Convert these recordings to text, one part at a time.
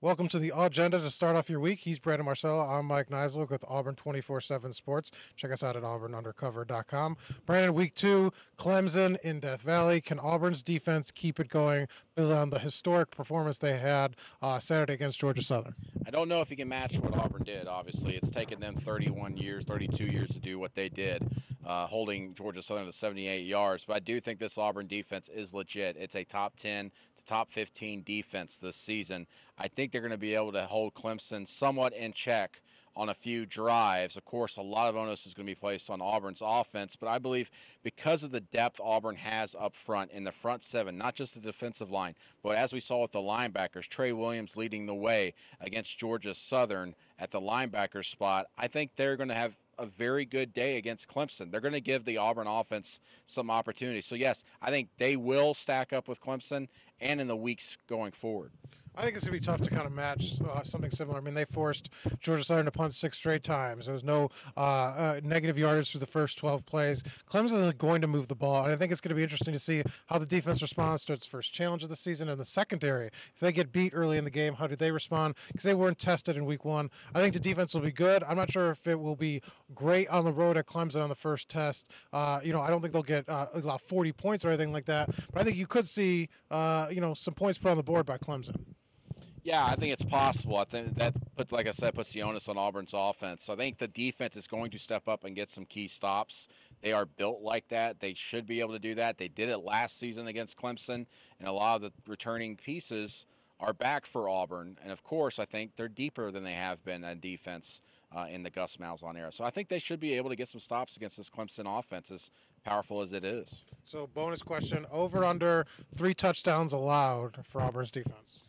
Welcome to the AUgenda to start off your week. He's Brandon Marcello. I'm Mike Niziolek with Auburn 24/7 Sports. Check us out at auburnundercover.com. Brandon, week 2, Clemson in Death Valley. Can Auburn's defense keep it going, build on the historic performance they had Saturday against Georgia Southern? I don't know if he can match what Auburn did. Obviously, it's taken them 31 years, 32 years to do what they did, holding Georgia Southern to 78 yards. But I do think this Auburn defense is legit. It's a top 10 to top 15 defense this season. I think they're going to be able to hold Clemson somewhat in check on a few drives. Of course, a lot of onus is going to be placed on Auburn's offense, but I believe because of the depth Auburn has up front in the front seven, not just the defensive line, but as we saw with the linebackers, Trey Williams leading the way against Georgia Southern at the linebacker spot, I think they're going to have a very good day against Clemson. They're going to give the Auburn offense some opportunity. So, yes, I think they will stack up with Clemson and in the weeks going forward. I think it's going to be tough to kind of match something similar. I mean, they forced Georgia Southern to punt 6 straight times. There was no negative yardage through the first 12 plays. Clemson is going to move the ball, and I think it's going to be interesting to see how the defense responds to its first challenge of the season and the secondary. If they get beat early in the game, how do they respond? Because they weren't tested in week 1. I think the defense will be good. I'm not sure if it will be great on the road at Clemson on the first test. I don't think they'll get 40 points or anything like that, but I think you could see some points put on the board by Clemson. Yeah, I think it's possible. I think that, like I said, puts the onus on Auburn's offense. So I think the defense is going to step up and get some key stops. They are built like that. They should be able to do that. They did it last season against Clemson, and a lot of the returning pieces are back for Auburn. And, of course, I think they're deeper than they have been on defense in the Gus Malzahn era. So I think they should be able to get some stops against this Clemson offense, as powerful as it is. So bonus question, over under 3 touchdowns allowed for Auburn's defense?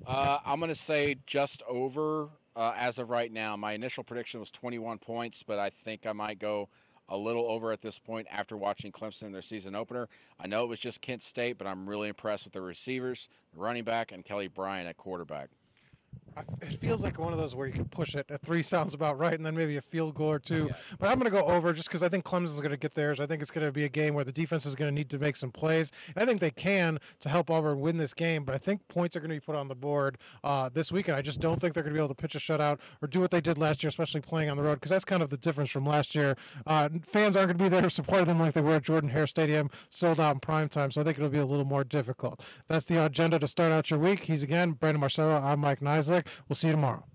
I'm going to say just over as of right now. My initial prediction was 21 points, but I think I might go a little over at this point after watching Clemson in their season opener. I know it was just Kent State, but I'm really impressed with the receivers, the running back, and Kelly Bryant at quarterback. It feels like one of those where you can push it. At 3 sounds about right, and then maybe a field goal or 2. Yeah. But I'm going to go over just because I think Clemson's going to get theirs. I think it's going to be a game where the defense is going to need to make some plays. And I think they can to help Auburn win this game. But I think points are going to be put on the board this weekend. I just don't think they're going to be able to pitch a shutout or do what they did last year, especially playing on the road, because that's kind of the difference from last year. Fans aren't going to be there to support them like they were at Jordan-Hare Stadium, sold out in prime time. So I think it'll be a little more difficult. That's the agenda to start out your week. He's again Brandon Marcello. I'm Mike Niziolek. We'll see you tomorrow.